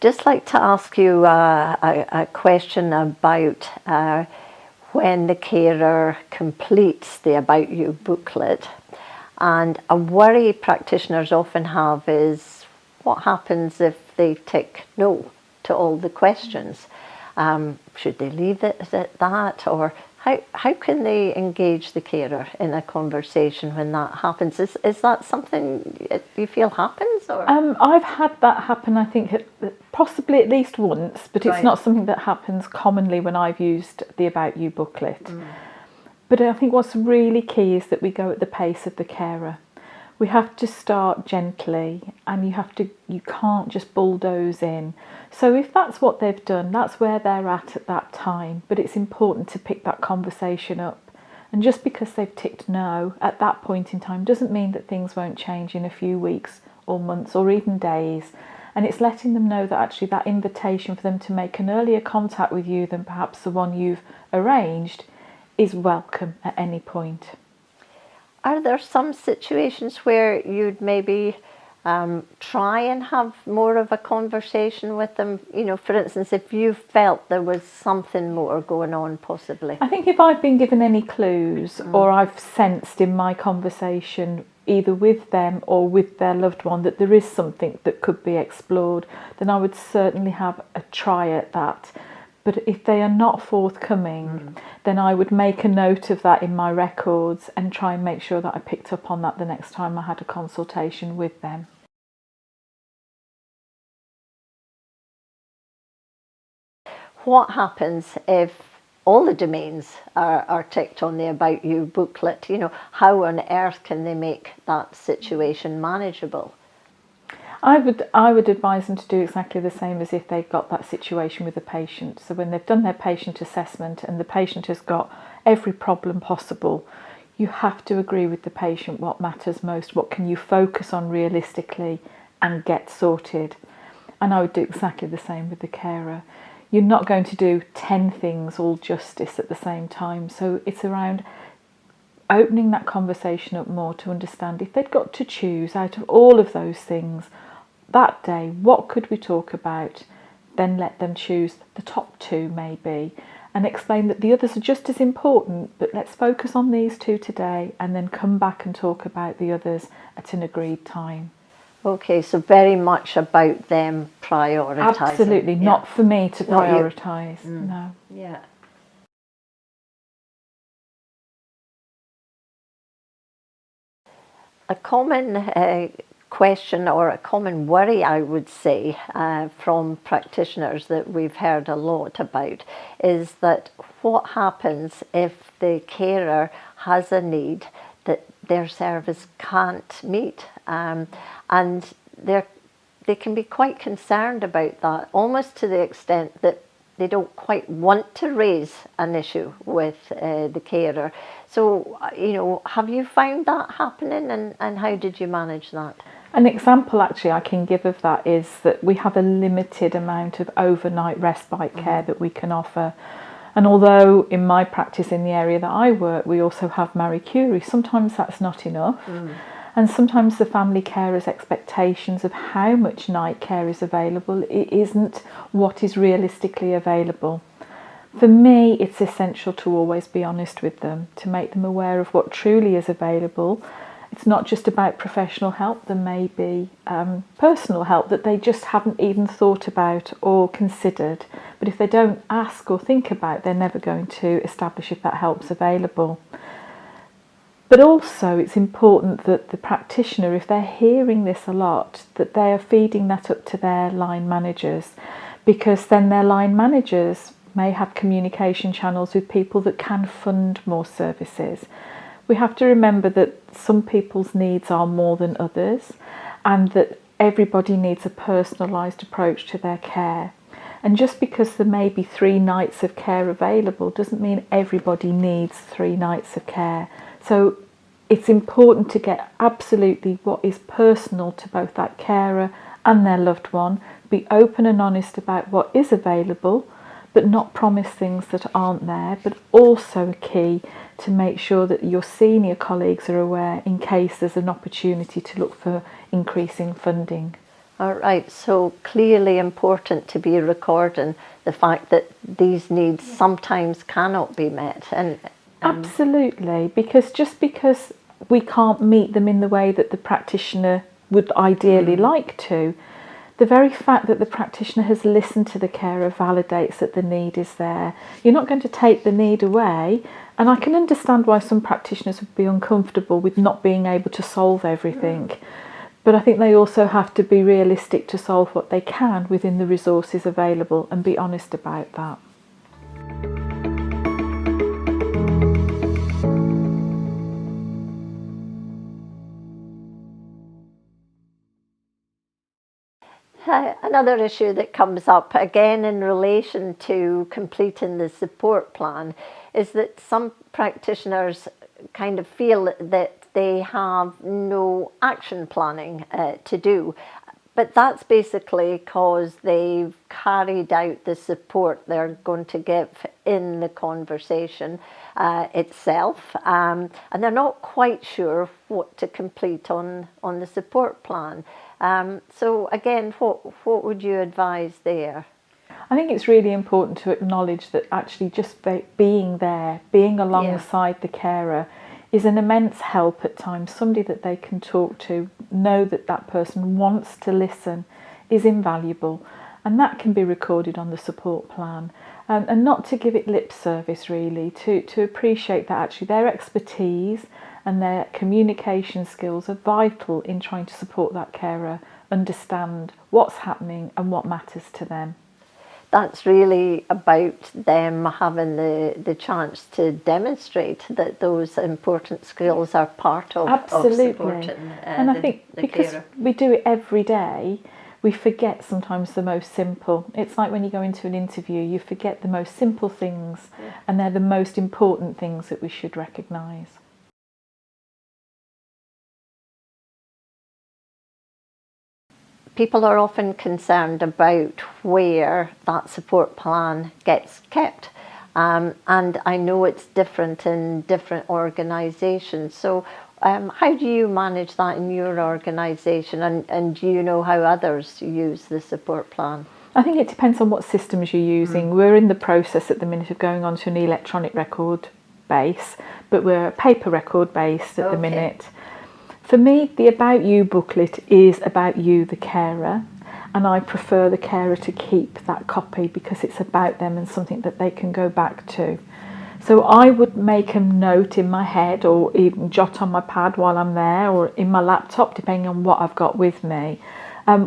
just like to ask you a question about when the carer completes the About You booklet. And a worry practitioners often have is what happens if they tick no to all the questions? Should they leave it at that, or how can they engage the carer in a conversation when that happens? Is that something you feel happens? Or? I've had that happen, I think, possibly at least once, but it's not something that happens commonly when I've used the About You booklet. But I think what's really key is that we go at the pace of the carer. We have to start gently, and you can't just bulldoze in. So if that's what they've done, that's where they're at that time. But it's important to pick that conversation up. And just because they've ticked no at that point in time doesn't mean that things won't change in a few weeks or months or even days. And it's letting them know that actually that invitation for them to make an earlier contact with you than perhaps the one you've arranged is welcome at any point. Are there some situations where you'd maybe try and have more of a conversation with them? You know, for instance, if you felt there was something more going on possibly. I think if I've been given any clues or I've sensed in my conversation either with them or with their loved one that there is something that could be explored, then I would certainly have a try at that. But if they are not forthcoming, then I would make a note of that in my records and try and make sure that I picked up on that the next time I had a consultation with them. What happens if all the domains are ticked on the About You booklet? You know, how on earth can they make that situation manageable? I would advise them to do exactly the same as if they've got that situation with the patient. So when they've done their patient assessment and the patient has got every problem possible, you have to agree with the patient what matters most, what can you focus on realistically and get sorted. And I would do exactly the same with the carer. You're not going to do 10 things all justice at the same time. So it's around opening that conversation up more to understand if they'd got to choose out of all of those things that day, what could we talk about? Then let them choose the top 2 maybe, and explain that the others are just as important, but let's focus on these 2 today and then come back and talk about the others at an agreed time. Okay, so very much about them prioritising. Absolutely, not for me to prioritise, no. Yeah. A common question or a common worry, I would say, from practitioners that we've heard a lot about is that what happens if the carer has a need that their service can't meet, and they can be quite concerned about that, almost to the extent that they don't quite want to raise an issue with the carer. So, you know, have you found that happening, and how did you manage that? An example actually I can give of that is that we have a limited amount of overnight respite care that we can offer. And although in my practice in the area that I work, we also have Marie Curie, sometimes that's not enough. And sometimes the family carer's expectations of how much night care is available, it isn't what is realistically available. For me, it's essential to always be honest with them, to make them aware of what truly is available. It's not just about professional help, there may be personal help that they just haven't even thought about or considered. But if they don't ask or think about, they're never going to establish if that help's available. But also it's important that the practitioner, if they're hearing this a lot, that they are feeding that up to their line managers, because then their line managers may have communication channels with people that can fund more services. We have to remember that some people's needs are more than others, and that everybody needs a personalised approach to their care. And just because there may be 3 nights of care available doesn't mean everybody needs 3 nights of care. So it's important to get absolutely what is personal to both that carer and their loved one, be open and honest about what is available, but not promise things that aren't there, but also key to make sure that your senior colleagues are aware in case there's an opportunity to look for increasing funding. All right, so clearly important to be recording the fact that these needs sometimes cannot be met. And absolutely, because just because we can't meet them in the way that the practitioner would ideally like to, the very fact that the practitioner has listened to the carer validates that the need is there. You're not going to take the need away, and I can understand why some practitioners would be uncomfortable with not being able to solve everything. But I think they also have to be realistic to solve what they can within the resources available and be honest about that. Another issue that comes up again in relation to completing the support plan is that some practitioners kind of feel that they have no action planning to do. But that's basically because they've carried out the support they're going to give in the conversation itself, and they're not quite sure what to complete on the support plan. So again, what would you advise there? I think it's really important to acknowledge that actually just being there, being alongside the carer, is an immense help at times. Somebody that they can talk to, know that that person wants to listen, is invaluable, and that can be recorded on the support plan. And not to give it lip service, really, to appreciate that actually their expertise and their communication skills are vital in trying to support that carer understand what's happening and what matters to them. That's really about them having the chance to demonstrate that those important skills are part of supporting and I think because carer. we do it every day, we forget sometimes the most simple. It's like when you go into an interview, you forget the most simple things, and they're the most important things that we should recognise. People are often concerned about where that support plan gets kept. And I know it's different in different organisations. So how do you manage that in your organisation, and do you know how others use the support plan? I think it depends on what systems you're using. We're in the process at the minute of going on to an electronic record base, but we're a paper record based at the minute. For me, the About You booklet is about you, the carer, and I prefer the carer to keep that copy because it's about them and something that they can go back to. So I would make a note in my head, or even jot on my pad while I'm there, or in my laptop, depending on what I've got with me,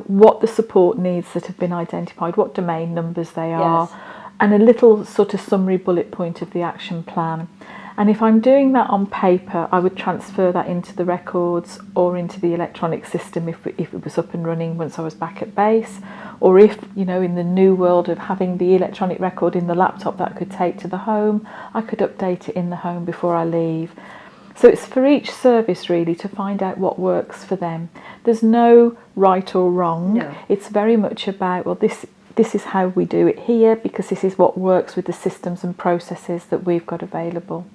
what the support needs that have been identified, what domain numbers they are, and a little sort of summary bullet point of the action plan. And if I'm doing that on paper, I would transfer that into the records or into the electronic system if it was up and running once I was back at base, or if, you know, in the new world of having the electronic record in the laptop that I could take to the home, I could update it in the home before I leave. So it's for each service really to find out what works for them. There's no right or wrong. No. It's very much about, well, this is how we do it here because this is what works with the systems and processes that we've got available.